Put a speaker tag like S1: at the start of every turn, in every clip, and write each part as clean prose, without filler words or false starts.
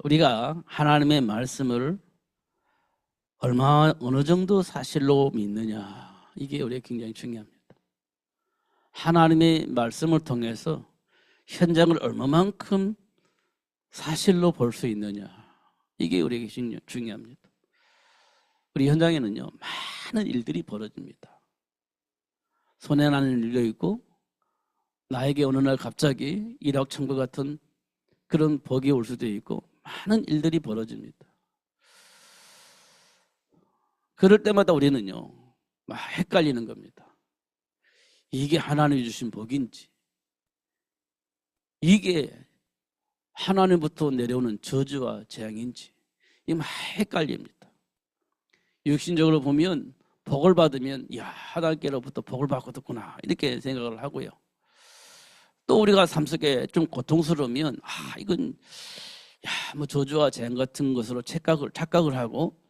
S1: 우리가 하나님의 말씀을 어느 정도 사실로 믿느냐, 이게 우리에게 굉장히 중요합니다. 하나님의 말씀을 통해서 현장을 얼마만큼 사실로 볼 수 있느냐, 이게 우리에게 중요합니다. 우리 현장에는요, 많은 일들이 벌어집니다. 손해나는 일도 있고, 나에게 어느 날 갑자기 일확천금 같은 그런 복이 올 수도 있고, 많은 일들이 벌어집니다. 그럴 때마다 우리는요, 막 헷갈리는 겁니다. 이게 하나님이 주신 복인지, 이게 하나님부터 내려오는 저주와 재앙인지, 이게 막 헷갈립니다. 육신적으로 보면 복을 받으면, 야, 하나님께로부터 복을 받거든구나, 이렇게 생각을 하고요. 또 우리가 삶 속에 좀 고통스러우면, 이건 뭐 저주와 재앙 같은 것으로 착각을 하고,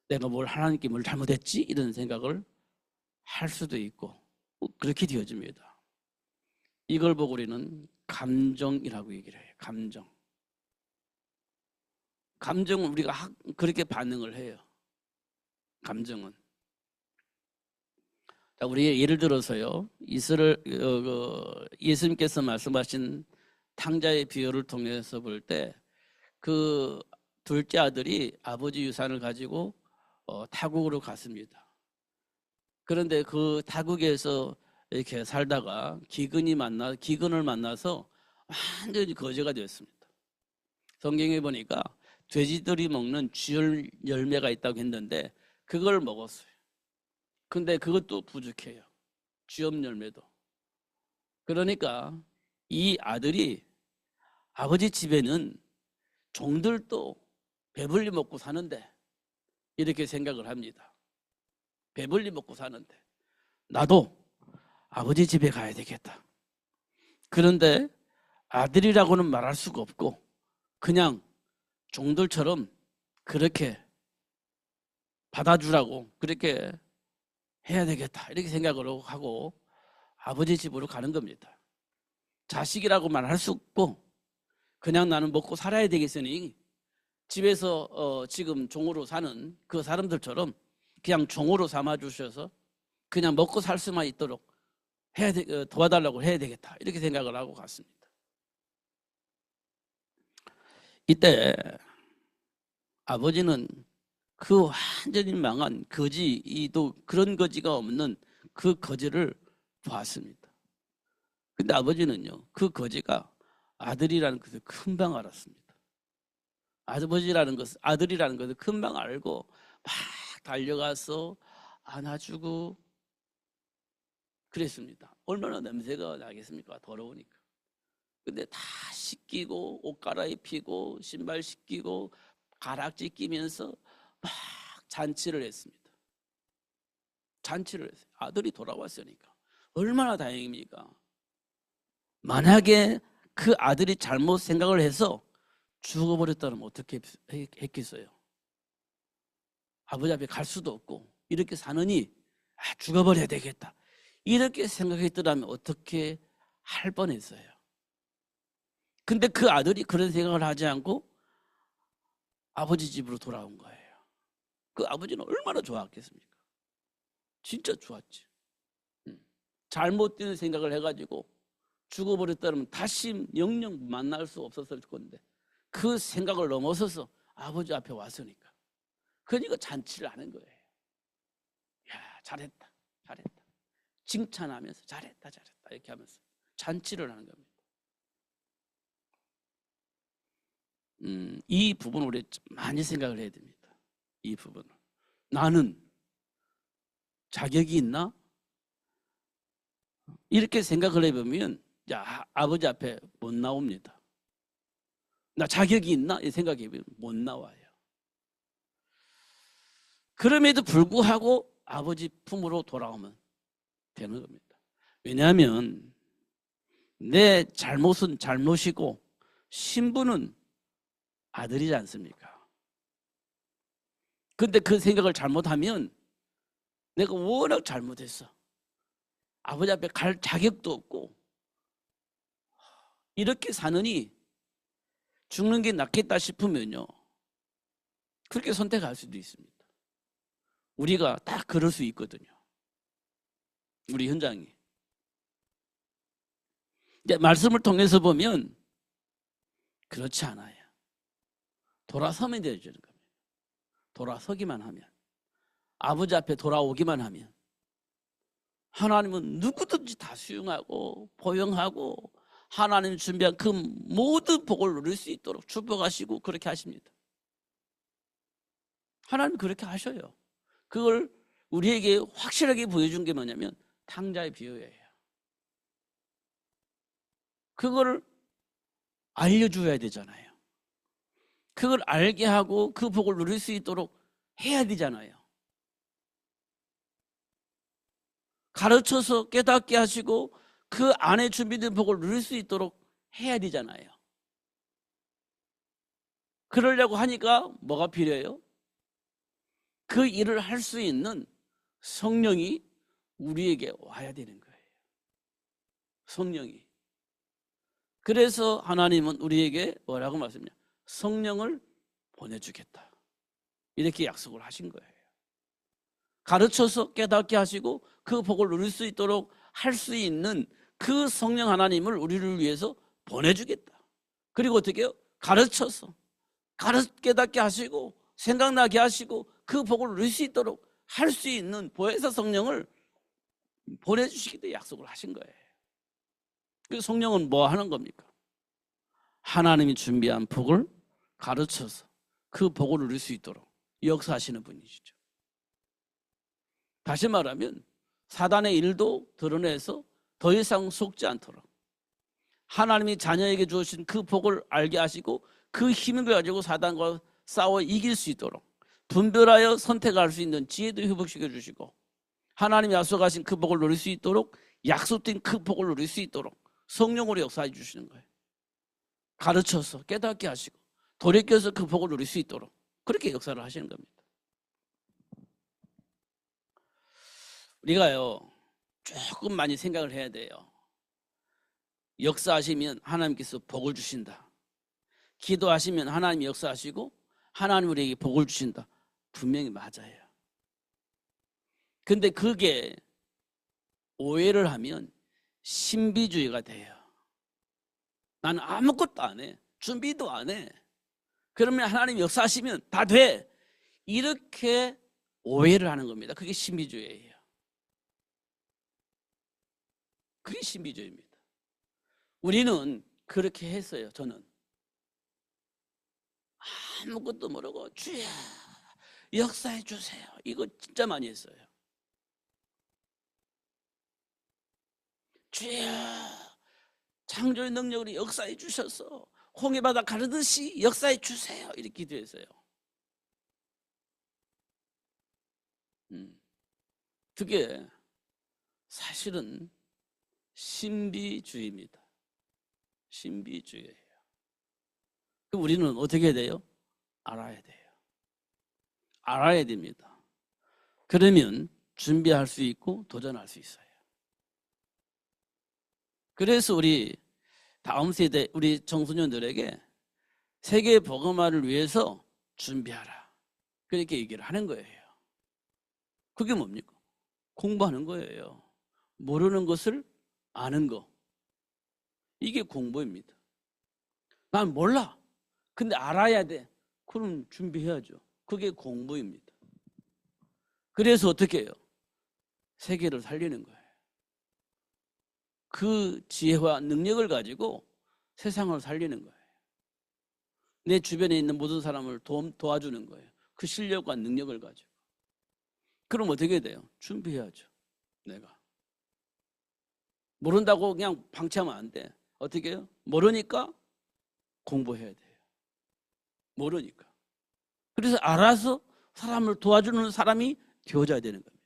S1: 내가 하나님께 뭘 잘못했지? 이런 생각을 할 수도 있고, 그렇게 되어집니다. 이걸 보고 우리는 감정이라고 얘기를 해요. 감정은 우리가 그렇게 반응을 해요. 감정은. 자, 우리 예를 들어서요, 예수님께서 말씀하신 탕자의 비유를 통해서 볼 때, 그 둘째 아들이 아버지 유산을 가지고 타국으로 갔습니다. 그런데 그 타국에서 이렇게 살다가 기근을 만나서 완전히 거지가 되었습니다. 성경에 보니까 돼지들이 먹는 쥐 열매가 있다고 했는데 그걸 먹었어요. 근데 그것도 부족해요. 쥐업 열매도. 그러니까 이 아들이 아버지 집에는 종들도 배불리 먹고 사는데, 이렇게 생각을 합니다. 배불리 먹고 사는데 나도 아버지 집에 가야 되겠다. 그런데 아들이라고는 말할 수가 없고 그냥 종들처럼 그렇게 받아주라고 그렇게 해야 되겠다, 이렇게 생각을 하고 아버지 집으로 가는 겁니다. 자식이라고 말할 수 없고 그냥 나는 먹고 살아야 되겠으니 집에서 지금 종으로 사는 그 사람들처럼 그냥 종으로 삼아 주셔서 그냥 먹고 살 수만 있도록 도와달라고 해야 되겠다, 이렇게 생각을 하고 갔습니다. 이때 아버지는 그 완전히 망한 거지도, 그런 거지가 없는 그 거지를 보았습니다. 근데 아버지는요, 그 거지가 아들이라는 것을 금방 알았습니다. 아들이라는 것을 금방 알고 막 달려가서 안아주고 그랬습니다. 얼마나 냄새가 나겠습니까? 더러우니까. 근데 다 씻기고 옷 갈아입히고 신발 씻기고 가락지 끼면서 막 잔치를 했습니다. 잔치를 했어요. 아들이 돌아왔으니까. 얼마나 다행입니까? 만약에 그 아들이 잘못 생각을 해서 죽어버렸다면 어떻게 했겠어요? 아버지 앞에 갈 수도 없고 이렇게 사느니 죽어버려야 되겠다, 이렇게 생각했더라면 어떻게 할 뻔했어요. 근데 그 아들이 그런 생각을 하지 않고 아버지 집으로 돌아온 거예요. 그 아버지는 얼마나 좋았겠습니까? 진짜 좋았지. 잘못된 생각을 해가지고 죽어버렸다면 다시 영영 만날 수 없었을 건데 그 생각을 넘어서서 아버지 앞에 왔으니까, 그러니까 잔치를 하는 거예요. 야, 잘했다, 잘했다, 칭찬하면서 잘했다, 잘했다, 이렇게 하면서 잔치를 하는 겁니다. 이 부분을 우리 많이 생각을 해야 됩니다. 이 부분을. 나는 자격이 있나? 이렇게 생각을 해보면 아버지 앞에 못 나옵니다. 나 자격이 있나? 이 생각해보면 못 나와요. 그럼에도 불구하고 아버지 품으로 돌아오면 되는 겁니다. 왜냐하면 내 잘못은 잘못이고 신분은 아들이지 않습니까? 근데 그 생각을 잘못하면 내가 워낙 잘못했어, 아버지 앞에 갈 자격도 없고, 이렇게 사느니 죽는 게 낫겠다 싶으면요, 그렇게 선택할 수도 있습니다. 우리가 딱 그럴 수 있거든요. 우리 현장이. 이제 말씀을 통해서 보면 그렇지 않아요. 돌아서면 되는 겁니다. 돌아서기만 하면, 아버지 앞에 돌아오기만 하면 하나님은 누구든지 다 수용하고 포용하고 하나님 준비한 그 모든 복을 누릴 수 있도록 축복하시고 그렇게 하십니다. 하나님 그렇게 하셔요. 그걸 우리에게 확실하게 보여준 게 뭐냐면 탕자의 비유예요. 그걸 알려줘야 되잖아요. 그걸 알게 하고 그 복을 누릴 수 있도록 해야 되잖아요. 가르쳐서 깨닫게 하시고 그 안에 준비된 복을 누릴 수 있도록 해야 되잖아요. 그러려고 하니까 뭐가 필요해요? 그 일을 할 수 있는 성령이 우리에게 와야 되는 거예요. 성령이. 그래서 하나님은 우리에게 뭐라고 말씀하냐? 성령을 보내주겠다. 이렇게 약속을 하신 거예요. 가르쳐서 깨닫게 하시고 그 복을 누릴 수 있도록 할 수 있는 그 성령 하나님을 우리를 위해서 보내주겠다. 그리고 어떻게 해요? 가르쳐서 깨닫게 하시고 생각나게 하시고 그 복을 누릴 수 있도록 할 수 있는 보혜사 성령을 보내주시기도 약속을 하신 거예요. 그 성령은 뭐 하는 겁니까? 하나님이 준비한 복을 가르쳐서 그 복을 누릴 수 있도록 역사하시는 분이시죠. 다시 말하면 사단의 일도 드러내서 더 이상 속지 않도록 하나님이 자녀에게 주신 그 복을 알게 하시고 그 힘을 가지고 사단과 싸워 이길 수 있도록 분별하여 선택할 수 있는 지혜도 회복시켜 주시고 하나님이 약속하신 그 복을 누릴 수 있도록 약속된 그 복을 누릴 수 있도록 성령으로 역사해 주시는 거예요. 가르쳐서 깨닫게 하시고 돌이켜서 그 복을 누릴 수 있도록 그렇게 역사를 하시는 겁니다. 우리가요 조금 많이 생각을 해야 돼요. 역사하시면 하나님께서 복을 주신다. 기도하시면 하나님이 역사하시고 하나님 우리에게 복을 주신다. 분명히 맞아요. 근데 그게 오해를 하면 신비주의가 돼요. 나는 아무것도 안 해. 준비도 안 해. 그러면 하나님 역사하시면 다 돼. 이렇게 오해를 하는 겁니다. 그게 신비주의예요. 그게 신비주의입니다. 우리는 그렇게 했어요. 저는 아무것도 모르고 주여 역사해 주세요. 이거 진짜 많이 했어요. 주여 창조의 능력으로 역사해 주셔서 홍해바다 가르듯이 역사해 주세요. 이렇게 기도했어요. 그게 사실은 신비주의입니다. 신비주의예요. 그럼 우리는 어떻게 해야 돼요? 알아야 돼요. 알아야 됩니다. 그러면 준비할 수 있고 도전할 수 있어요. 그래서 우리 다음 세대 우리 청소년들에게 세계 복음화를 위해서 준비하라. 그렇게 얘기를 하는 거예요. 그게 뭡니까? 공부하는 거예요. 모르는 것을 아는 거. 이게 공부입니다. 난 몰라. 근데 알아야 돼. 그럼 준비해야죠. 그게 공부입니다. 그래서 어떻게 해요? 세계를 살리는 거예요. 그 지혜와 능력을 가지고 세상을 살리는 거예요. 내 주변에 있는 모든 사람을 도와주는 거예요. 그 실력과 능력을 가지고. 그럼 어떻게 돼요? 준비해야죠. 내가. 모른다고 그냥 방치하면 안 돼. 어떻게 해요? 모르니까 공부해야 돼요. 모르니까. 그래서 알아서 사람을 도와주는 사람이 되어져야 되는 겁니다.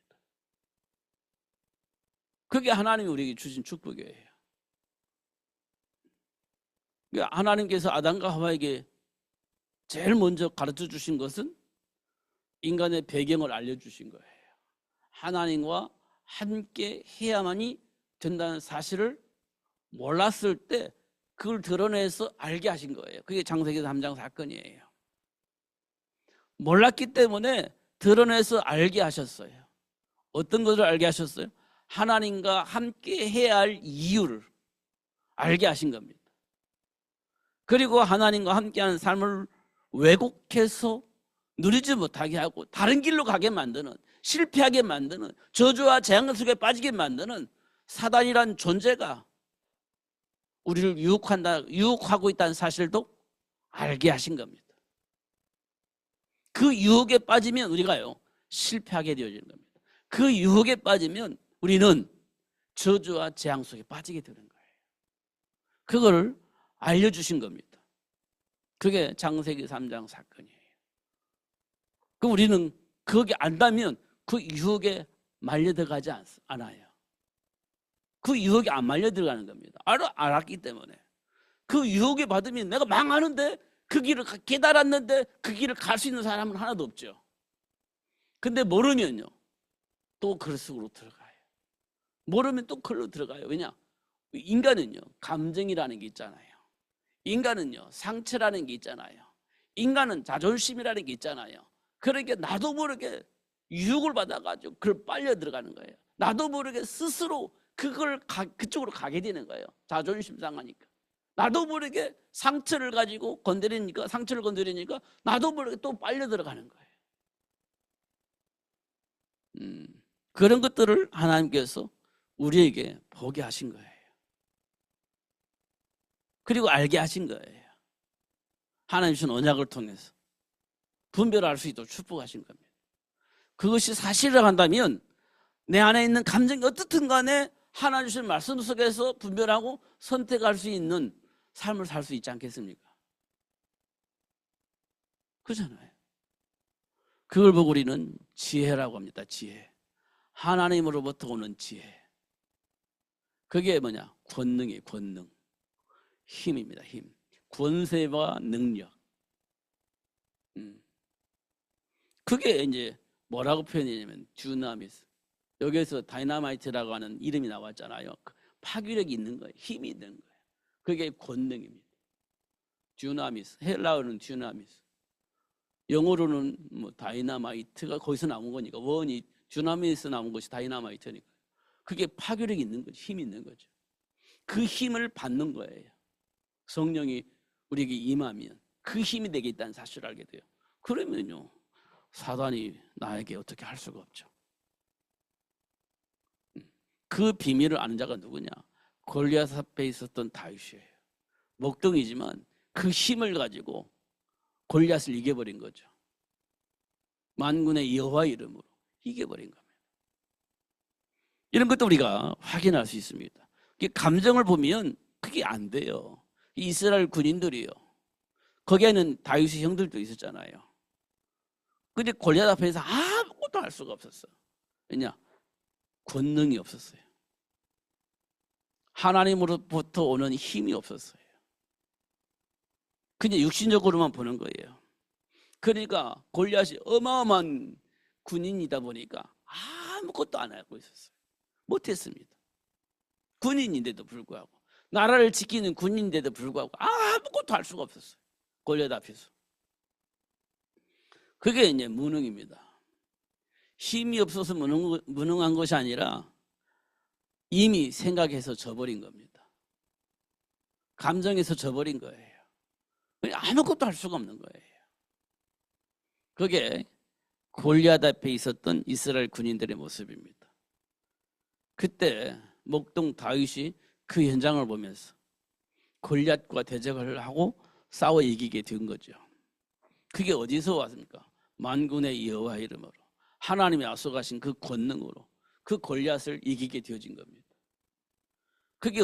S1: 그게 하나님이 우리에게 주신 축복이에요. 하나님께서 아담과 하와에게 제일 먼저 가르쳐 주신 것은 인간의 배경을 알려주신 거예요. 하나님과 함께 해야만이 된다는 사실을 몰랐을 때 그걸 드러내서 알게 하신 거예요. 그게 창세기 3장 사건이에요. 몰랐기 때문에 드러내서 알게 하셨어요. 어떤 것을 알게 하셨어요? 하나님과 함께 해야 할 이유를 알게 하신 겁니다. 그리고 하나님과 함께하는 삶을 왜곡해서 누리지 못하게 하고 다른 길로 가게 만드는, 실패하게 만드는, 저주와 재앙 속에 빠지게 만드는 사단이란 존재가 우리를 유혹하고 있다는 사실도 알게 하신 겁니다. 그 유혹에 빠지면 우리가요, 실패하게 되어지는 겁니다. 그 유혹에 빠지면 우리는 저주와 재앙 속에 빠지게 되는 거예요. 그걸 알려주신 겁니다. 그게 창세기 3장 사건이에요. 그럼 우리는 거기 안다면 그 유혹에 말려들어가지 않아요. 그 유혹에 안 말려들어가는 겁니다. 알았기 때문에. 그 유혹에 받으면 내가 망하는데, 그 길을 깨달았는데 그 길을 갈 수 있는 사람은 하나도 없죠. 근데 모르면요, 또 그 속으로 들어가요. 모르면 또 그걸로 들어가요. 왜냐? 인간은요, 감정이라는 게 있잖아요. 인간은요, 상처라는 게 있잖아요. 인간은 자존심이라는 게 있잖아요. 그러니까 나도 모르게 유혹을 받아가지고 그걸 빨려 들어가는 거예요. 나도 모르게 스스로 그쪽으로 가게 되는 거예요. 자존심 상하니까. 나도 모르게 상처를 가지고 상처를 건드리니까 나도 모르게 또 빨려 들어가는 거예요. 그런 것들을 하나님께서 우리에게 보게 하신 거예요. 그리고 알게 하신 거예요. 하나님 주신 언약을 통해서 분별할 수 있도록 축복하신 겁니다. 그것이 사실이라고 한다면 내 안에 있는 감정이 어떻든 간에 하나님 주신 말씀 속에서 분별하고 선택할 수 있는 삶을 살 수 있지 않겠습니까? 그렇잖아요. 그걸 보고 우리는 지혜라고 합니다. 지혜. 하나님으로부터 오는 지혜. 그게 뭐냐? 권능이에요. 권능. 힘입니다. 힘. 권세와 능력. 그게 이제 뭐라고 표현했냐면 듀나미스. 여기에서 다이나마이트라고 하는 이름이 나왔잖아요. 파괴력이 있는 거예요. 힘이 있는 거예요. 그게 권능입니다. 듀나미스. 헬라어는 듀나미스. 영어로는 뭐 다이나마이트가 거기서 나온 거니까, 원이 듀나미스 나온 것이 다이나마이트니까. 그게 파괴력이 있는 거죠. 힘이 있는 거죠. 그 힘을 받는 거예요. 성령이 우리에게 임하면 그 힘이 내게 있다는 사실을 알게 돼요. 그러면요, 사단이 나에게 어떻게 할 수가 없죠. 그 비밀을 아는 자가 누구냐? 골리앗 앞에 있었던 다윗이에요. 목동이지만 그 힘을 가지고 골리앗을 이겨버린 거죠. 만군의 여호와 이름으로 이겨버린 겁니다. 이런 것도 우리가 확인할 수 있습니다. 감정을 보면 그게 안 돼요. 이스라엘 군인들이요, 거기에는 다윗의 형들도 있었잖아요. 근데 골리앗 앞에서 아무것도 할 수가 없었어요. 왜냐? 권능이 없었어요. 하나님으로부터 오는 힘이 없었어요. 그냥 육신적으로만 보는 거예요. 그러니까 골리앗이 어마어마한 군인이다 보니까 아무것도 안 하고 있었어요. 못했습니다. 군인인데도 불구하고, 나라를 지키는 군인인데도 불구하고 아무것도 할 수가 없었어요. 골리앗 앞에서. 그게 이제 무능입니다. 힘이 없어서 무능한 것이 아니라 이미 생각해서 져버린 겁니다. 감정에서 져버린 거예요. 아무것도 할 수가 없는 거예요. 그게 골리앗 앞에 있었던 이스라엘 군인들의 모습입니다. 그때 목동 다윗이 그 현장을 보면서 골리앗과 대적을 하고 싸워 이기게 된 거죠. 그게 어디서 왔습니까? 만군의 여호와 이름으로, 하나님이 앞서가신 그 권능으로 그 골리앗을 이기게 되어진 겁니다. 그게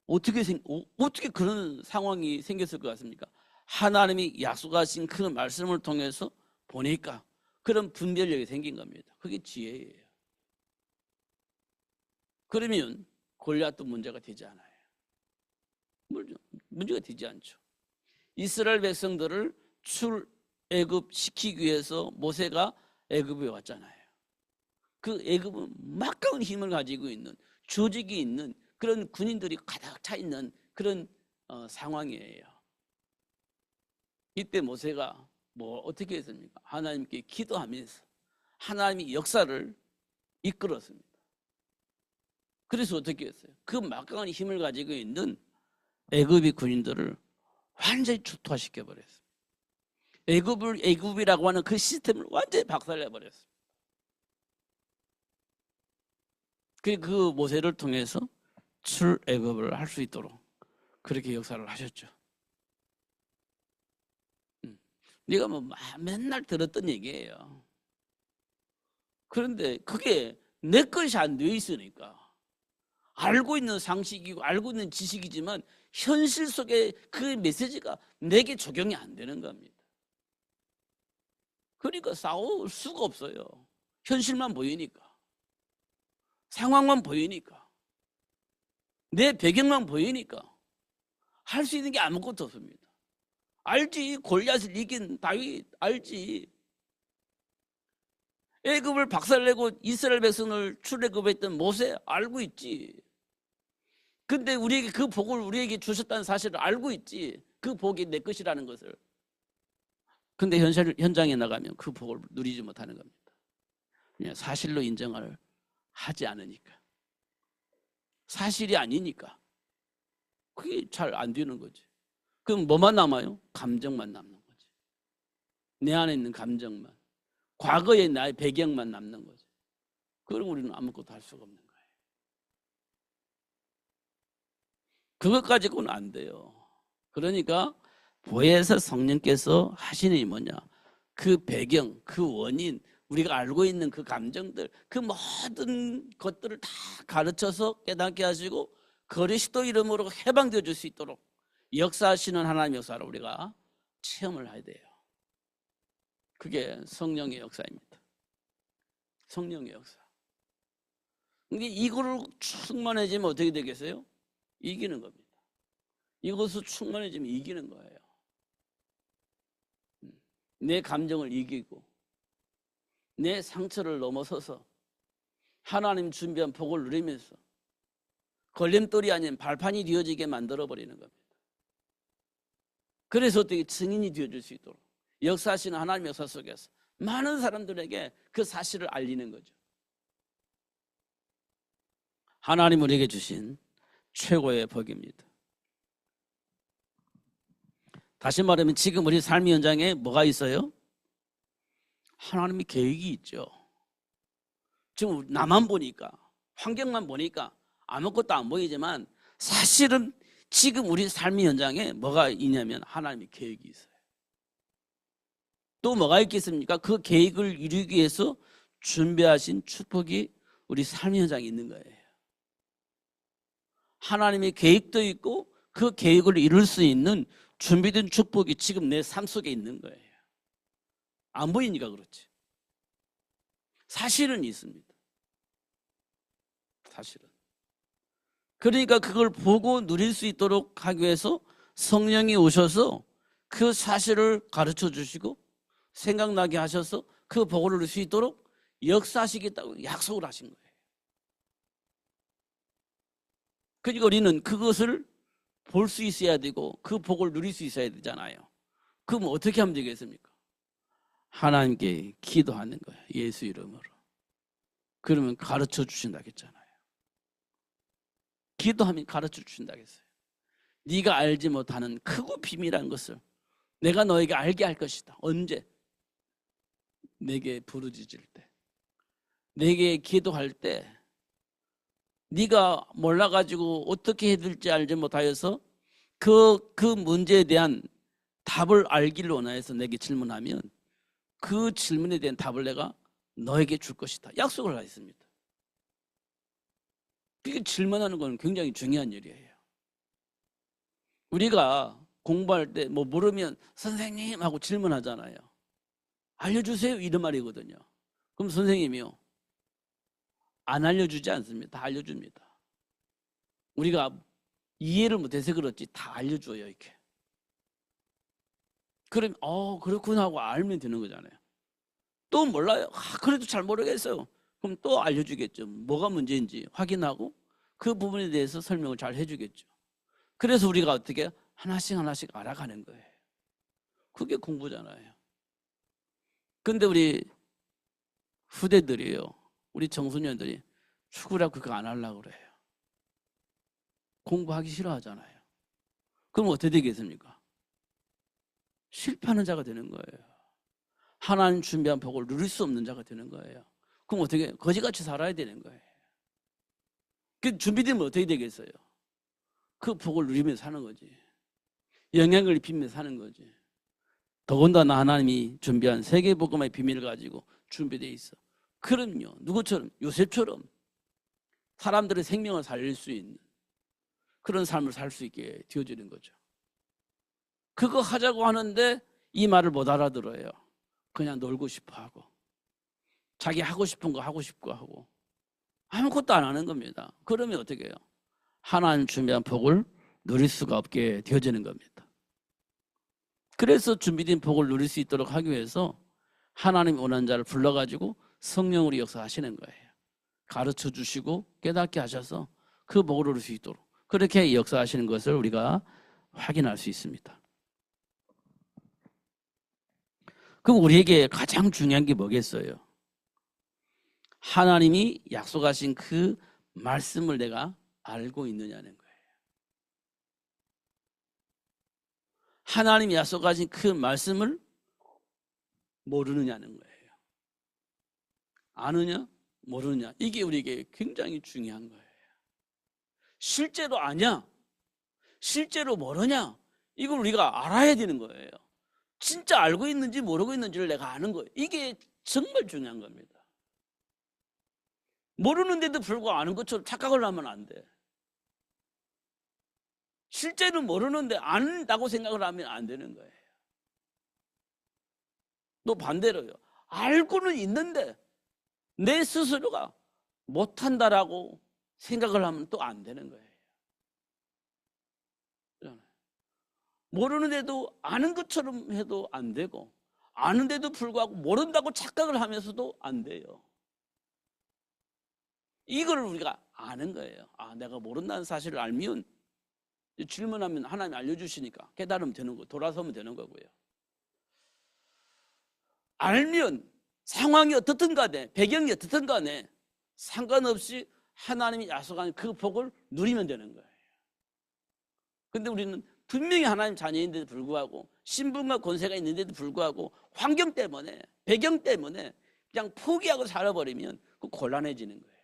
S1: 어떻게 그런 상황이 생겼을 것 같습니까? 하나님이 약속하신 그 말씀을 통해서 보니까 그런 분별력이 생긴 겁니다. 그게 지혜예요. 그러면 골리앗도 문제가 되지 않아요. 문제가 되지 않죠. 이스라엘 백성들을 출애굽 시키기 위해서 모세가 애굽에 왔잖아요. 그 애굽은 막강한 힘을 가지고 있는, 조직이 있는 그런 군인들이 가득 차 있는 그런 상황이에요. 이때 모세가 뭐 어떻게 했습니까? 하나님께 기도하면서 하나님이 역사를 이끌었습니다. 그래서 어떻게 했어요? 그 막강한 힘을 가지고 있는 애굽의 군인들을 완전히 초토화시켜 버렸어요. 애굽이라고 하는 그 시스템을 완전히 박살내 버렸어요. 그 모세를 통해서 출애굽을 할 수 있도록 그렇게 역사를 하셨죠. 네가 뭐 맨날 들었던 얘기예요. 그런데 그게 내 것이 안 되어 있으니까 알고 있는 상식이고 알고 있는 지식이지만 현실 속에 그 메시지가 내게 적용이 안 되는 겁니다. 그러니까 싸울 수가 없어요. 현실만 보이니까, 상황만 보이니까, 내 배경만 보이니까 할 수 있는 게 아무것도 없습니다. 알지, 골리앗을 이긴 다윗 알지. 애굽을 박살내고 이스라엘 백성을 출애굽했던 모세 알고 있지. 근데 우리에게 그 복을 우리에게 주셨다는 사실을 알고 있지. 그 복이 내 것이라는 것을. 근데 현장에 나가면 그 복을 누리지 못하는 겁니다. 그냥 사실로 인정을 하지 않으니까. 사실이 아니니까. 그게 잘 안 되는 거지. 그럼 뭐만 남아요? 감정만 남는 거지. 내 안에 있는 감정만. 과거의 나의 배경만 남는 거지. 그럼 우리는 아무것도 할 수가 없는 거예요. 그것 가지고는 안 돼요. 그러니까 보혜사 성령께서 하시는 게 뭐냐? 그 배경, 그 원인, 우리가 알고 있는 그 감정들, 그 모든 것들을 다 가르쳐서 깨닫게 하시고 그리스도 이름으로 해방되어 줄 수 있도록 역사하시는 하나님의 역사를 우리가 체험을 해야 돼요. 그게 성령의 역사입니다. 성령의 역사. 근데 이거를 충만해지면 어떻게 되겠어요? 이기는 겁니다. 이것을 충만해지면 이기는 거예요. 내 감정을 이기고 내 상처를 넘어서서 하나님 준비한 복을 누리면서 걸림돌이 아닌 발판이 되어지게 만들어버리는 겁니다. 그래서 어떻게 증인이 되어줄 수 있도록 역사하시는 하나님의 역사 속에서 많은 사람들에게 그 사실을 알리는 거죠. 하나님 우리에게 주신 최고의 복입니다. 다시 말하면 지금 우리 삶의 현장에 뭐가 있어요? 하나님의 계획이 있죠. 지금 나만 보니까, 환경만 보니까 아무것도 안 보이지만 사실은 지금 우리 삶의 현장에 뭐가 있냐면 하나님의 계획이 있어요. 또 뭐가 있겠습니까? 그 계획을 이루기 위해서 준비하신 축복이 우리 삶의 현장에 있는 거예요. 하나님의 계획도 있고 그 계획을 이룰 수 있는 준비된 축복이 지금 내 삶 속에 있는 거예요. 안 보이니까 그렇지. 사실은 있습니다. 사실은. 그러니까 그걸 보고 누릴 수 있도록 하기 위해서 성령이 오셔서 그 사실을 가르쳐 주시고 생각나게 하셔서 그 복을 누릴 수 있도록 역사하시겠다고 약속을 하신 거예요. 그러니까 우리는 그것을 볼 수 있어야 되고 그 복을 누릴 수 있어야 되잖아요. 그럼 어떻게 하면 되겠습니까? 하나님께 기도하는 거예요. 예수 이름으로. 그러면 가르쳐 주신다 했잖아요. 기도하면 가르쳐 주신다 했어요. 네가 알지 못하는 크고 비밀한 것을 내가 너에게 알게 할 것이다. 언제? 내게 부르짖을 때, 내게 기도할 때, 네가 몰라가지고 어떻게 해야 될지 알지 못하여서 그 문제에 대한 답을 알기를 원하여서 내게 질문하면 그 질문에 대한 답을 내가 너에게 줄 것이다. 약속을 하였습니다. 그게 질문하는 건 굉장히 중요한 일이에요. 우리가 공부할 때 뭐 모르면 선생님 하고 질문하잖아요. 알려주세요 이런 말이거든요. 그럼 선생님이요, 안 알려주지 않습니다. 다 알려줍니다. 우리가 이해를 못해서 그렇지 다 알려줘요 이렇게. 그럼 그렇구나 하고 알면 되는 거잖아요. 또 몰라요? 그래도 잘 모르겠어요. 그럼 또 알려주겠죠. 뭐가 문제인지 확인하고 그 부분에 대해서 설명을 잘 해주겠죠. 그래서 우리가 어떻게 하나씩 하나씩 알아가는 거예요. 그게 공부잖아요. 근데 우리 후대들이요, 우리 청소년들이 축구라고 그거 안 하려고 그래요. 공부하기 싫어하잖아요. 그럼 어떻게 되겠습니까? 실패하는 자가 되는 거예요. 하나님 준비한 복을 누릴 수 없는 자가 되는 거예요. 그럼 어떻게 거지같이 살아야 되는 거예요. 그 준비되면 어떻게 되겠어요? 그 복을 누리면서 사는 거지. 영향을 입히면서 사는 거지. 더군다나 하나님이 준비한 세계복음의 비밀을 가지고 준비되어 있어. 그럼요, 누구처럼? 요셉처럼 사람들의 생명을 살릴 수 있는 그런 삶을 살 수 있게 되어지는 거죠. 그거 하자고 하는데 이 말을 못 알아들어요. 그냥 놀고 싶어 하고, 자기 하고 싶은 거 하고 싶고 하고, 아무것도 안 하는 겁니다. 그러면 어떻게 해요? 하나님 준비한 복을 누릴 수가 없게 되어지는 겁니다. 그래서 준비된 복을 누릴 수 있도록 하기 위해서 하나님 원하는 자를 불러가지고 성령으로 역사하시는 거예요. 가르쳐 주시고 깨닫게 하셔서 그 복을 누릴 수 있도록 그렇게 역사하시는 것을 우리가 확인할 수 있습니다. 그럼 우리에게 가장 중요한 게 뭐겠어요? 하나님이 약속하신 그 말씀을 내가 알고 있느냐는 거예요. 하나님이 약속하신 그 말씀을 모르느냐는 거예요. 아느냐? 모르느냐? 이게 우리에게 굉장히 중요한 거예요. 실제로 아냐? 실제로 모르냐? 이걸 우리가 알아야 되는 거예요. 진짜 알고 있는지 모르고 있는지를 내가 아는 거예요. 이게 정말 중요한 겁니다. 모르는데도 불구하고 아는 것처럼 착각을 하면 안 돼. 실제는 모르는데 안다고 생각을 하면 안 되는 거예요. 또 반대로요, 알고는 있는데 내 스스로가 못한다라고 생각을 하면 또 안 되는 거예요. 모르는데도 아는 것처럼 해도 안 되고, 아는데도 불구하고 모른다고 착각을 하면서도 안 돼요. 이걸 우리가 아는 거예요. 아, 내가 모른다는 사실을 알면 질문하면 하나님이 알려주시니까 깨달으면 되는 거, 돌아서면 되는 거고요. 알면 상황이 어떻든 간에, 배경이 어떻든 간에 상관없이 하나님이 약속한 그 복을 누리면 되는 거예요. 근데 우리는 분명히 하나님 자녀인데도 불구하고, 신분과 권세가 있는데도 불구하고 환경 때문에, 배경 때문에 그냥 포기하고 살아버리면 그 곤란해지는 거예요.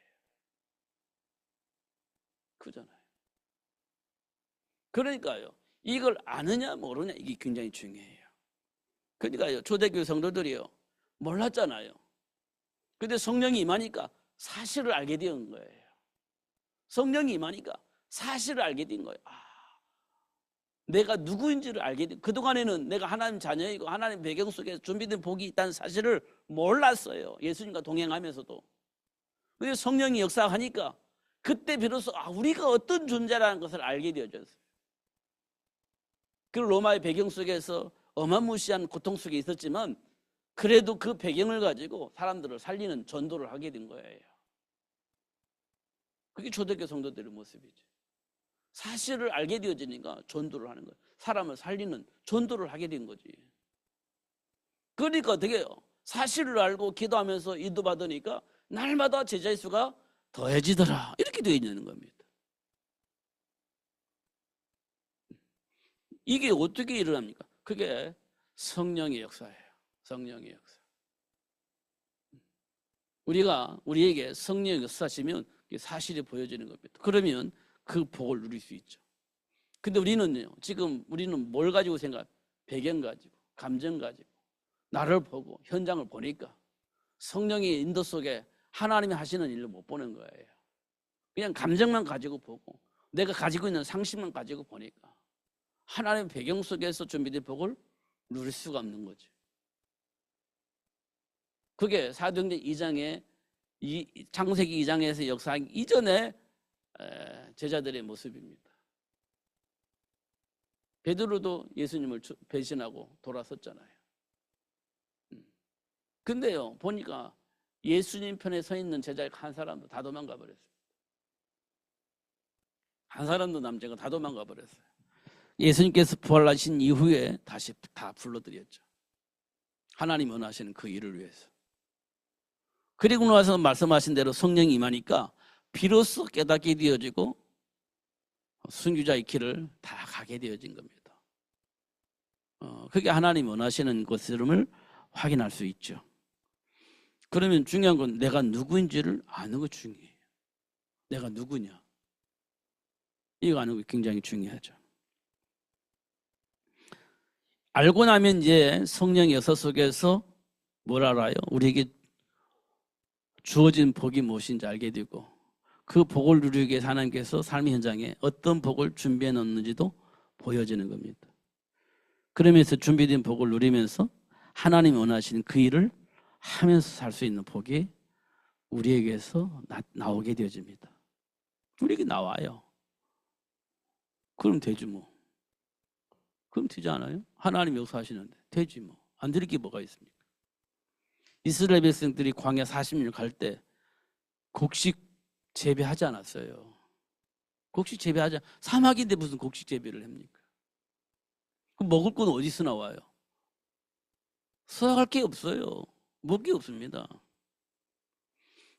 S1: 그잖아요. 그러니까요, 이걸 아느냐 모르냐 이게 굉장히 중요해요. 그러니까요, 초대교회 성도들이요, 몰랐잖아요. 근데 성령이 임하니까 사실을 알게 된 거예요. 성령이 임하니까 사실을 알게 된 거예요. 아, 내가 누구인지를 알게 된, 그동안에는 내가 하나님 자녀이고 하나님 배경 속에 준비된 복이 있다는 사실을 몰랐어요. 예수님과 동행하면서도. 근데 성령이 역사하니까 그때 비로소 아, 우리가 어떤 존재라는 것을 알게 되어졌어요. 그 로마의 배경 속에서 어마무시한 고통 속에 있었지만 그래도 그 배경을 가지고 사람들을 살리는 전도를 하게 된 거예요. 그게 초대교회 성도들의 모습이죠. 사실을 알게 되어지니까 전도를 하는 거예요. 사람을 살리는 전도를 하게 된 거지. 그러니까 어떻게 해요? 사실을 알고 기도하면서 인도받으니까 날마다 제자의 수가 더해지더라, 이렇게 되어 있는 겁니다. 이게 어떻게 일어납니까? 그게 성령의 역사예요. 성령의 역사. 우리에게 성령이 역사하시면 사실이 보여지는 겁니다. 그러면 그 복을 누릴 수 있죠. 근데 우리는요, 지금 우리는 뭘 가지고 생각? 배경 가지고, 감정 가지고, 나를 보고, 현장을 보니까 성령의 인도 속에 하나님이 하시는 일을 못 보는 거예요. 그냥 감정만 가지고 보고, 내가 가지고 있는 상식만 가지고 보니까 하나님의 배경 속에서 준비된 복을 누릴 수가 없는 거죠. 그게 사도행전 2장에 창세기 2장에서 역사하기 이전에 제자들의 모습입니다. 베드로도 예수님을 배신하고 돌아섰잖아요. 근데요, 보니까 예수님 편에 서 있는 제자 한 사람도 다 도망가 버렸어요. 한 사람도 남자가 다 도망가 버렸어요. 예수님께서 부활하신 이후에 다시 다 불러들였죠. 하나님 원하시는 그 일을 위해서. 그리고 나서 말씀하신 대로 성령이 임하니까 비로소 깨닫게 되어지고 순교자의 길을 다 가게 되어진 겁니다. 그게 하나님 원하시는 것임을 확인할 수 있죠. 그러면 중요한 건 내가 누구인지를 아는 거 중요해요. 내가 누구냐? 이거 아는 거 굉장히 중요하죠. 알고 나면 이제 성령의 역사 속에서 뭘 알아요? 우리에게 주어진 복이 무엇인지 알게 되고 그 복을 누리기 위해서 하나님께서 삶의 현장에 어떤 복을 준비해 놓는지도 보여지는 겁니다. 그러면서 준비된 복을 누리면서 하나님이 원하시는 그 일을 하면서 살 수 있는 복이 우리에게서 나오게 되어집니다. 우리에게 나와요. 그럼 되지 뭐. 그럼 되지 않아요? 하나님 역사하시는데 되지 뭐. 안 될 게 뭐가 있습니까? 이스라엘 백성들이 광야 40년 갈 때 곡식 재배하지 않았어요. 곡식 재배하지 사막인데 무슨 곡식 재배를 합니까? 그럼 먹을 건 어디서 나와요? 수확할 게 없어요. 먹을 게 없습니다.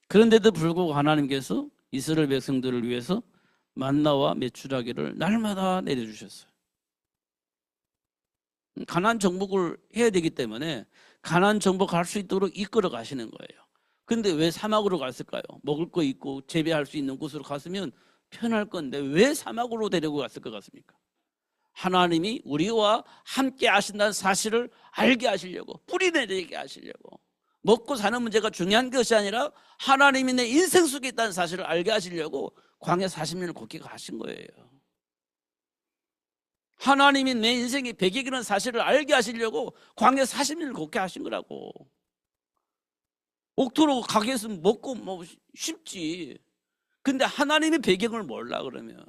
S1: 그런데도 불구하고 하나님께서 이스라엘 백성들을 위해서 만나와 메추라기를 날마다 내려주셨어요. 가나안 정복을 해야 되기 때문에 가나안 정복할 수 있도록 이끌어 가시는 거예요. 근데 왜 사막으로 갔을까요? 먹을 거 있고 재배할 수 있는 곳으로 갔으면 편할 건데 왜 사막으로 데리고 갔을 것 같습니까? 하나님이 우리와 함께 하신다는 사실을 알게 하시려고, 뿌리내리게 하시려고. 먹고 사는 문제가 중요한 것이 아니라 하나님이 내 인생 속에 있다는 사실을 알게 하시려고 광야 40년을 곱게 가신 거예요. 하나님이 내 인생의 배경이라는 사실을 알게 하시려고 광야 40년을 곱게 하신 거라고. 옥토로 가게에서 먹고 뭐 쉽지. 근데 하나님의 배경을 몰라 그러면.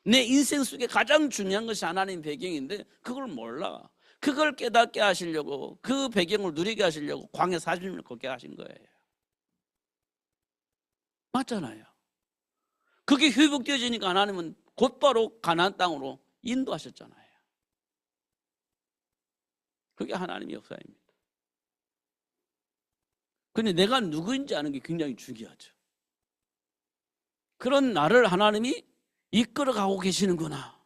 S1: 내 인생 속에 가장 중요한 것이 하나님의 배경인데 그걸 몰라. 그걸 깨닫게 하시려고, 그 배경을 누리게 하시려고 광야 40년을 걷게 하신 거예요. 맞잖아요. 그게 회복되어지니까 하나님은 곧바로 가나안 땅으로 인도하셨잖아요. 그게 하나님의 역사입니다. 근데 내가 누구인지 아는 게 굉장히 중요하죠. 그런 나를 하나님이 이끌어가고 계시는구나.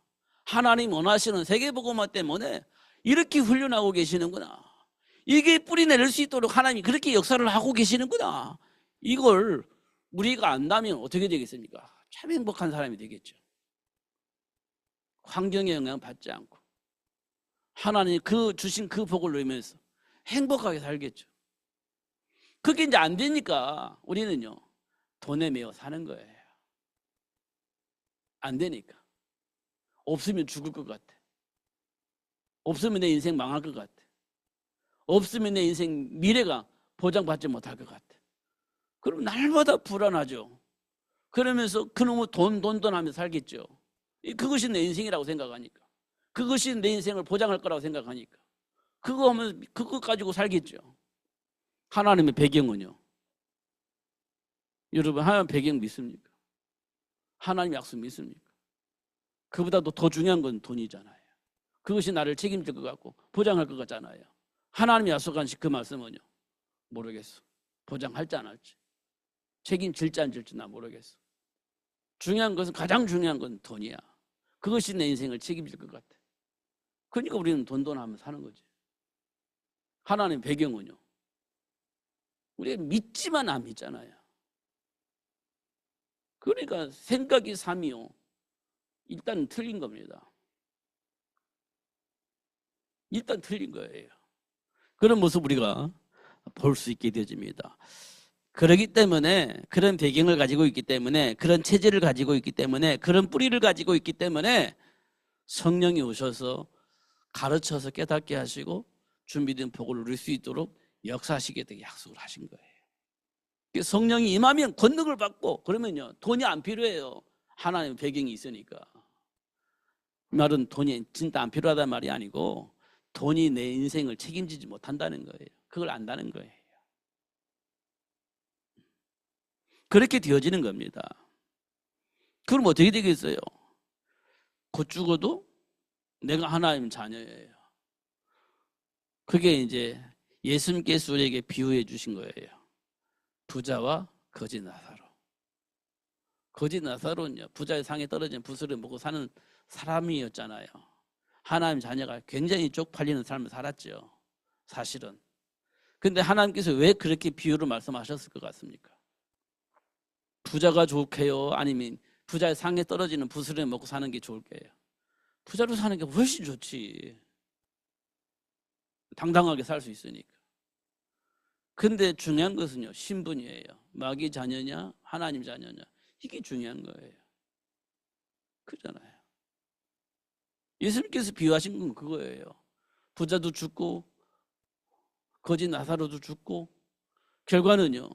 S1: 하나님 원하시는 세계복음화 때문에 이렇게 훈련하고 계시는구나. 이게 뿌리 내릴 수 있도록 하나님이 그렇게 역사를 하고 계시는구나. 이걸 우리가 안다면 어떻게 되겠습니까? 참 행복한 사람이 되겠죠. 환경에 영향 받지 않고 하나님 그 주신 그 복을 누리면서 행복하게 살겠죠. 그게 이제 안 되니까 우리는요 돈에 매여 사는 거예요. 안 되니까. 없으면 죽을 것 같아. 없으면 내 인생 망할 것 같아. 없으면 내 인생 미래가 보장받지 못할 것 같아. 그럼 날마다 불안하죠. 그러면서 그놈의 돈 하면서 살겠죠. 그것이 내 인생이라고 생각하니까. 그것이 내 인생을 보장할 거라고 생각하니까. 그거 하면 그거 가지고 살겠죠. 하나님의 배경은요. 여러분 하나님 배경 믿습니까? 하나님 약속 믿습니까? 그보다도 더 중요한 건 돈이잖아요. 그것이 나를 책임질 것 같고 보장할 것 같잖아요. 하나님이 약속한 그 말씀은요. 모르겠어. 보장할지 안 할지. 책임질지 안 질지 나 모르겠어. 중요한 것은 가장 중요한 건 돈이야. 그것이 내 인생을 책임질 것 같아. 그러니까 우리는 돈 하면 사는 거지. 하나님 배경은요. 우리가 믿지만 안 믿잖아요. 그러니까 생각이 삶이요. 일단 틀린 겁니다. 일단 틀린 거예요. 그런 모습 우리가 볼 수 있게 되어집니다. 그렇기 때문에 그런 배경을 가지고 있기 때문에 그런 체질을 가지고 있기 때문에 그런 뿌리를 가지고 있기 때문에 성령이 오셔서 가르쳐서 깨닫게 하시고 준비된 복을 누릴 수 있도록 역사하시게 되게 약속을 하신 거예요. 성령이 임하면 권능을 받고 그러면요 돈이 안 필요해요. 하나님의 배경이 있으니까. 이 말은 돈이 진짜 안 필요하다는 말이 아니고 돈이 내 인생을 책임지지 못한다는 거예요. 그걸 안다는 거예요. 그렇게 되어지는 겁니다. 그럼 어떻게 되겠어요? 곧 죽어도 내가 하나님 자녀예요. 그게 이제 예수님께서 우리에게 비유해 주신 거예요. 부자와 거지 나사로. 거지 나사로는요, 부자의 상에 떨어진 부스를 먹고 사는 사람이었잖아요. 하나님 자녀가 굉장히 쪽팔리는 삶을 살았죠. 사실은. 근데 하나님께서 왜 그렇게 비유를 말씀하셨을 것 같습니까? 부자가 좋게요? 아니면 부자의 상에 떨어지는 부스를 먹고 사는 게 좋을게요? 부자로 사는 게 훨씬 좋지. 당당하게 살 수 있으니까. 근데 중요한 것은요, 신분이에요. 마귀 자녀냐, 하나님 자녀냐. 이게 중요한 거예요. 그잖아요. 예수님께서 비유하신 건 그거예요. 부자도 죽고, 거지 나사로도 죽고, 결과는요,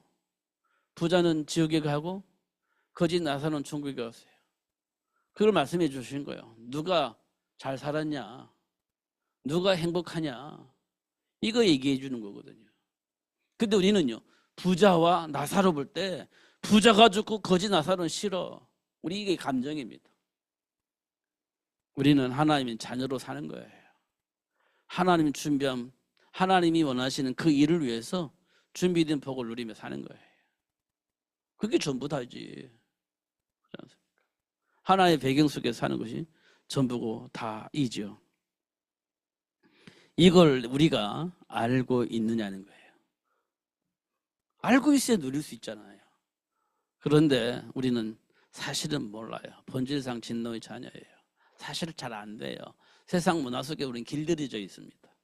S1: 부자는 지옥에 가고, 거지 나사로는 천국에 갔어요. 그걸 말씀해 주신 거예요. 누가 잘 살았냐, 누가 행복하냐, 이거 얘기해 주는 거거든요. 근데 우리는요, 부자와 나사로 볼 때 부자가 죽고 거지 나사로는 싫어. 우리 이게 감정입니다. 우리는 하나님의 자녀로 사는 거예요. 하나님이 준비한, 하나님이 원하시는 그 일을 위해서 준비된 복을 누리며 사는 거예요. 그게 전부 다지. 그렇지 않습니까? 하나의 배경 속에 사는 것이 전부고 다이죠. 이걸 우리가 알고 있느냐는 거예요. 알고 있어야 누릴 수 있잖아요. 그런데 우리는 사실은 몰라요. 본질상 진노의 자녀예요. 사실 잘 안 돼요. 세상 문화 속에 우리는 길들여져 있습니다.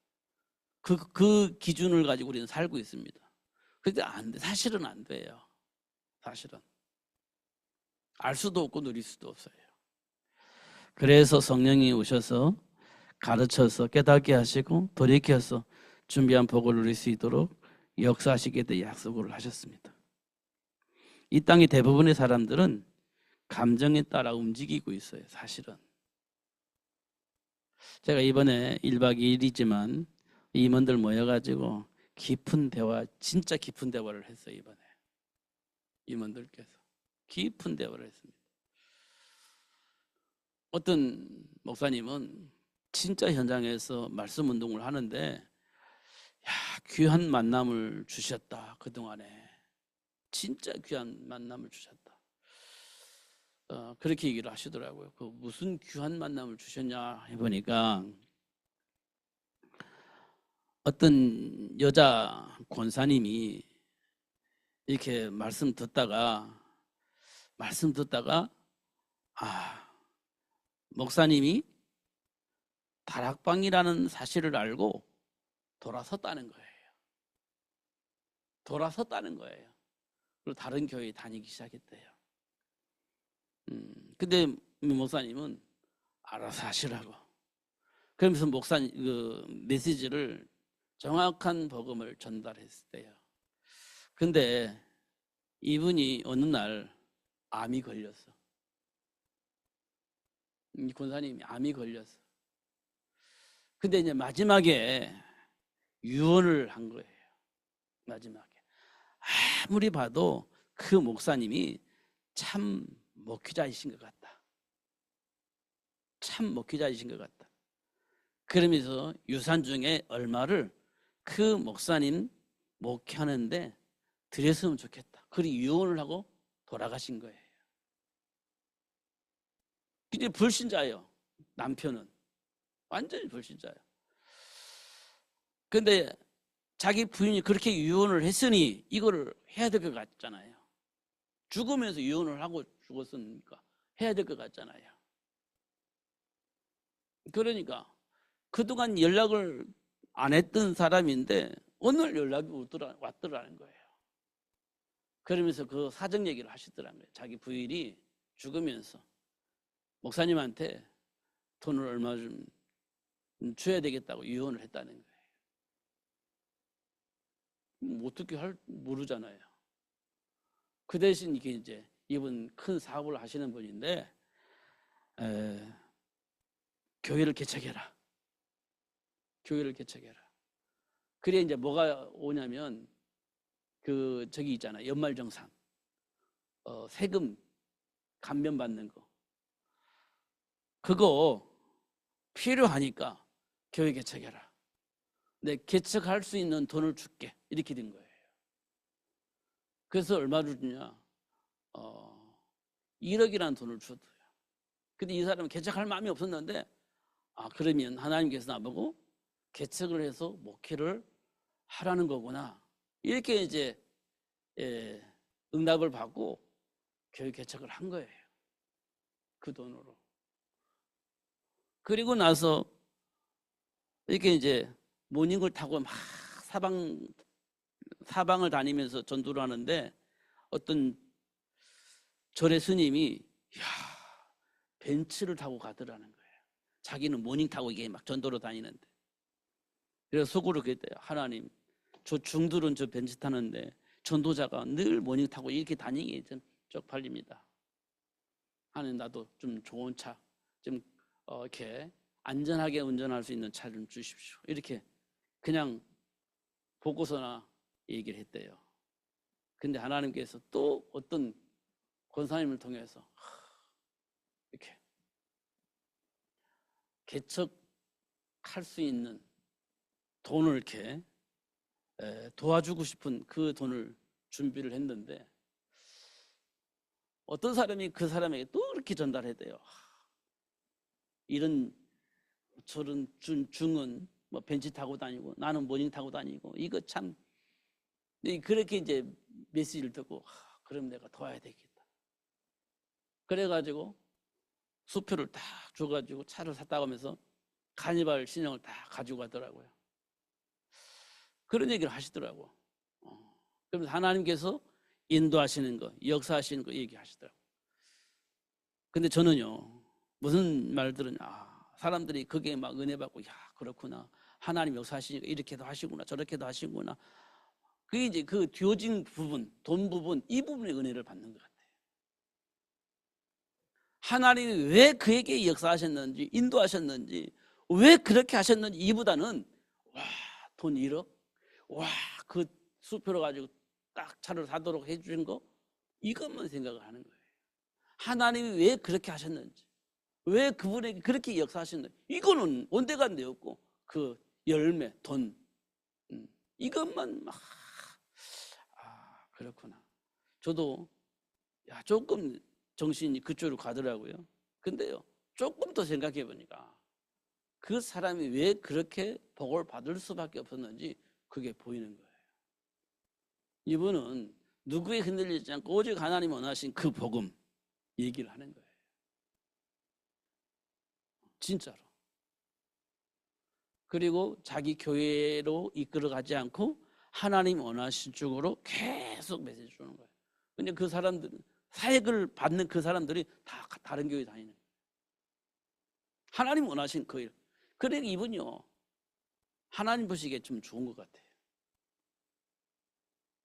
S1: 그 기준을 가지고 우리는 살고 있습니다. 그런데 안 돼. 사실은 안 돼요. 사실은. 알 수도 없고 누릴 수도 없어요. 그래서 성령이 오셔서 가르쳐서 깨닫게 하시고 돌이켜서 준비한 복을 누릴 수 있도록 역사하시게 될 약속을 하셨습니다. 이 땅의 대부분의 사람들은 감정에 따라 움직이고 있어요. 사실은. 제가 이번에 1박 2일이지만 임원들 모여가지고 깊은 대화, 진짜 깊은 대화를 했어요. 이번에 임원들께서 깊은 대화를 했습니다. 어떤 목사님은 진짜 현장에서 말씀 운동을 하는데, 야, 귀한 만남을 주셨다. 그동안에 진짜 귀한 만남을 주셨다. 그렇게 얘기를 하시더라고요. 그 무슨 귀한 만남을 주셨냐 해보니까 어떤 여자 권사님이 이렇게 말씀 듣다가 목사님이 다락방이라는 사실을 알고 돌아섰다는 거예요. 돌아섰다는 거예요. 그리고 다른 교회에 다니기 시작했대요. 근데 목사님은 알아서 하시라고. 그러면서 목사님 그 메시지를 정확한 복음을 전달했을 때요. 근데 이분이 어느 날 암이 걸렸어. 이 권사님이 암이 걸렸어. 근데 이제 마지막에 유언을 한 거예요. 마지막에. 아무리 봐도 그 목사님이 참 목회자이신 것 같다. 참 목회자이신 것 같다. 그러면서 유산 중에 얼마를 그 목사님 목회하는데 드렸으면 좋겠다. 그리 유언을 하고 돌아가신 거예요. 근데 불신자예요. 남편은 완전히 불신자예요. 근데 자기 부인이 그렇게 유언을 했으니 이거를 해야 될 것 같잖아요. 죽으면서 유언을 하고 죽었으니까 해야 될 것 같잖아요. 그러니까 그동안 연락을 안 했던 사람인데 오늘 연락이 왔더라는 거예요. 그러면서 그 사정 얘기를 하시더라는 거예요. 자기 부인이 죽으면서 목사님한테 돈을 얼마 좀 줘야 되겠다고 유언을 했다는 거예요. 어떻게 모르잖아요. 그 대신 이게 이제 이분 큰 사업을 하시는 분인데 교회를 개척해라. 교회를 개척해라. 그래 이제 뭐가 오냐면 그 저기 있잖아요. 연말정산 세금 감면 받는 거 그거 필요하니까 교회 개척해라. 내 개척할 수 있는 돈을 줄게. 이렇게 된 거예요. 그래서 얼마를 주냐? 1억이라는 돈을 줬어요. 근데 이 사람은 개척할 마음이 없었는데, 그러면 하나님께서 나보고 개척을 해서 목회를 하라는 거구나. 이렇게 이제 응답을 받고 교회 개척을 한 거예요. 그 돈으로. 그리고 나서 이렇게 이제 모닝을 타고 막 사방을 다니면서 전도를 하는데, 어떤 절의 스님이 벤츠를 타고 가더라는 거예요. 자기는 모닝 타고 이게 막 전도로 다니는데. 그래서 속으로 그랬대요. 하나님, 저 중들은 저 벤츠 타는데 전도자가 늘 모닝 타고 이렇게 다니기 좀 쪽팔립니다. 하나님, 나도 좀 좋은 차, 좀 이렇게 안전하게 운전할 수 있는 차 좀 주십시오. 이렇게 그냥 보고서나 얘기를 했대요. 근데 하나님께서 또 어떤 권사님을 통해서 이렇게 개척할 수 있는 돈을 이렇게 도와주고 싶은 그 돈을 준비를 했는데, 어떤 사람이 그 사람에게 또 이렇게 전달했대요. 이런 저런 중은 뭐 벤치 타고 다니고 나는 모닝 타고 다니고 이거 참, 그렇게 이제 메시지를 듣고 그럼 내가 도와야 되겠다. 그래가지고 수표를 딱 줘가지고 차를 샀다고 하면서 카니발 신형을 다 가지고 가더라고요. 그런 얘기를 하시더라고. 그러면서 하나님께서 인도하시는 거, 역사하시는 거 얘기하시더라고. 근데 저는요, 무슨 말들은 사람들이 그게 막 은혜 받고, 그렇구나, 하나님 역사하시니까 이렇게도 하시구나, 저렇게도 하시구나. 그게 이제 그 뒤어진 부분, 돈 부분, 이 부분의 은혜를 받는 것 같아요. 하나님이 왜 그에게 역사하셨는지, 인도하셨는지, 왜 그렇게 하셨는지, 이보다는 돈 1억, 그 수표를 가지고 딱 차를 사도록 해주신 거, 이것만 생각을 하는 거예요. 하나님이 왜 그렇게 하셨는지, 왜 그분에게 그렇게 역사하셨는지, 이거는 온데간데 없고, 그 열매, 돈, 이것만 막 그렇구나. 저도 조금 정신이 그쪽으로 가더라고요. 근데요, 조금 더 생각해 보니까 그 사람이 왜 그렇게 복을 받을 수밖에 없었는지 그게 보이는 거예요. 이분은 누구에 흔들리지 않고 오직 하나님 원하신 그 복음 얘기를 하는 거예요. 진짜로. 그리고 자기 교회로 이끌어가지 않고 하나님 원하신 쪽으로 계속 메시지 주는 거예요. 근데 그 사람들은, 사역을 받는 그 사람들이 다 다른 교회 다니는 거예요. 하나님 원하신 그 일. 그러니까 이분이요, 하나님 보시기에 좀 좋은 것 같아요.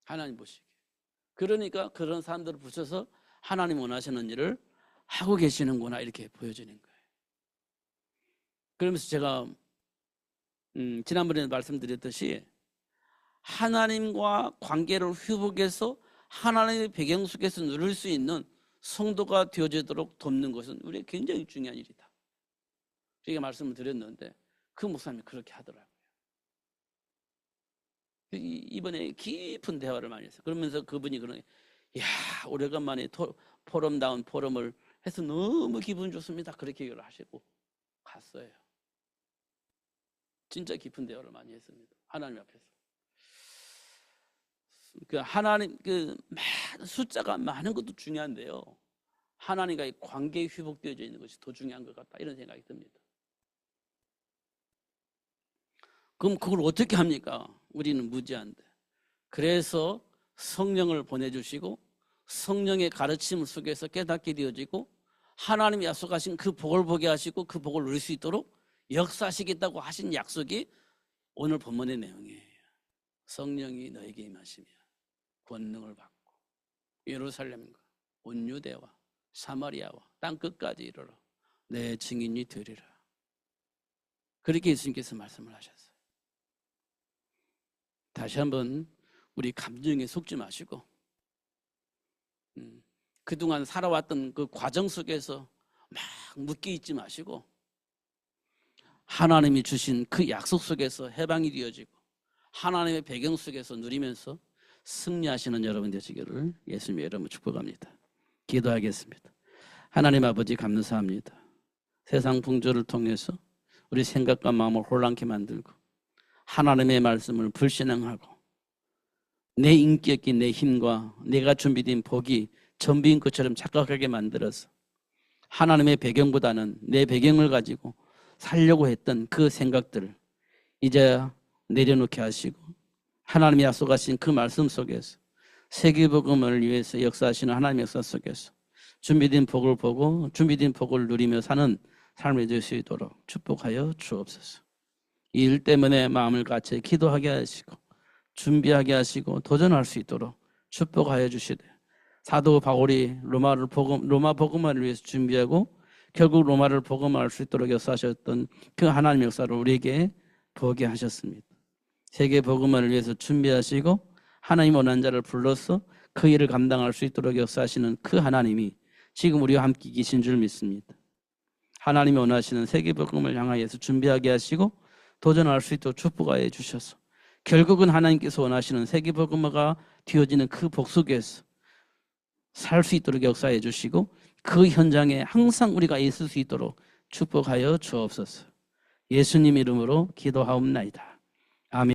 S1: 하나님 보시기에. 그러니까 그런 사람들을 붙여서 하나님 원하시는 일을 하고 계시는구나, 이렇게 보여지는 거예요. 그러면서 제가 지난번에 말씀드렸듯이 하나님과 관계를 회복해서 하나님의 배경 속에서 누릴 수 있는 성도가 되어지도록 돕는 것은 우리에게 굉장히 중요한 일이다. 제가 말씀을 드렸는데 그 목사님이 그렇게 하더라고요. 이번에 깊은 대화를 많이 했어요. 그러면서 그분이 그러는, 오래간만에 포럼다운 포럼을 해서 너무 기분 좋습니다, 그렇게 얘기를 하시고 갔어요. 진짜 깊은 대화를 많이 했습니다. 하나님 앞에서. 하나님, 숫자가 많은 것도 중요한데요, 하나님과의 관계에 회복되어져 있는 것이 더 중요한 것 같다, 이런 생각이 듭니다. 그럼 그걸 어떻게 합니까? 우리는 무지한데. 그래서 성령을 보내주시고 성령의 가르침 속에서 깨닫게 되어지고 하나님이 약속하신 그 복을 보게 하시고 그 복을 누릴 수 있도록 역사하시겠다고 하신 약속이 오늘 본문의 내용이에요. 성령이 너에게 임하시면 권능을 받고 예루살렘과 온 유대와 사마리아와 땅 끝까지 이르러 내 증인이 되리라. 그렇게 예수님께서 말씀을 하셨어요. 다시 한번 우리 감정에 속지 마시고 그동안 살아왔던 그 과정 속에서 막 묶여 있지 마시고 하나님이 주신 그 약속 속에서 해방이 되어지고 하나님의 배경 속에서 누리면서 승리하시는 여러분 되시기를 예수님의 이름으로 축복합니다. 기도하겠습니다. 하나님 아버지 감사합니다. 세상 풍조를 통해서 우리 생각과 마음을 혼란케 만들고 하나님의 말씀을 불신앙하고 내 인격이 내 힘과 내가 준비된 복이 전부인 것처럼 착각하게 만들어서 하나님의 배경보다는 내 배경을 가지고 살려고 했던 그 생각들을 이제 내려놓게 하시고 하나님이 약속하신 그 말씀 속에서 세계복음을 위해서 역사하시는 하나님의 역사 속에서 준비된 복을 보고 준비된 복을 누리며 사는 삶을 될 수 있도록 축복하여 주옵소서. 이 일 때문에 마음을 같이 기도하게 하시고 준비하게 하시고 도전할 수 있도록 축복하여 주시되 사도 바울이 로마 복음화를 위해서 준비하고 결국 로마를 복음화할 수 있도록 역사하셨던 그 하나님의 역사를 우리에게 보게 하셨습니다. 세계 복음화를 위해서 준비하시고 하나님 원하는 자를 불러서 그 일을 감당할 수 있도록 역사하시는 그 하나님이 지금 우리와 함께 계신 줄 믿습니다. 하나님이 원하시는 세계 복음을 향하여서 준비하게 하시고 도전할 수 있도록 축복하여 주셔서 결국은 하나님께서 원하시는 세계 복음화가 되어지는 그 복 속에서 살 수 있도록 역사해 주시고 그 현장에 항상 우리가 있을 수 있도록 축복하여 주옵소서. 예수님 이름으로 기도하옵나이다.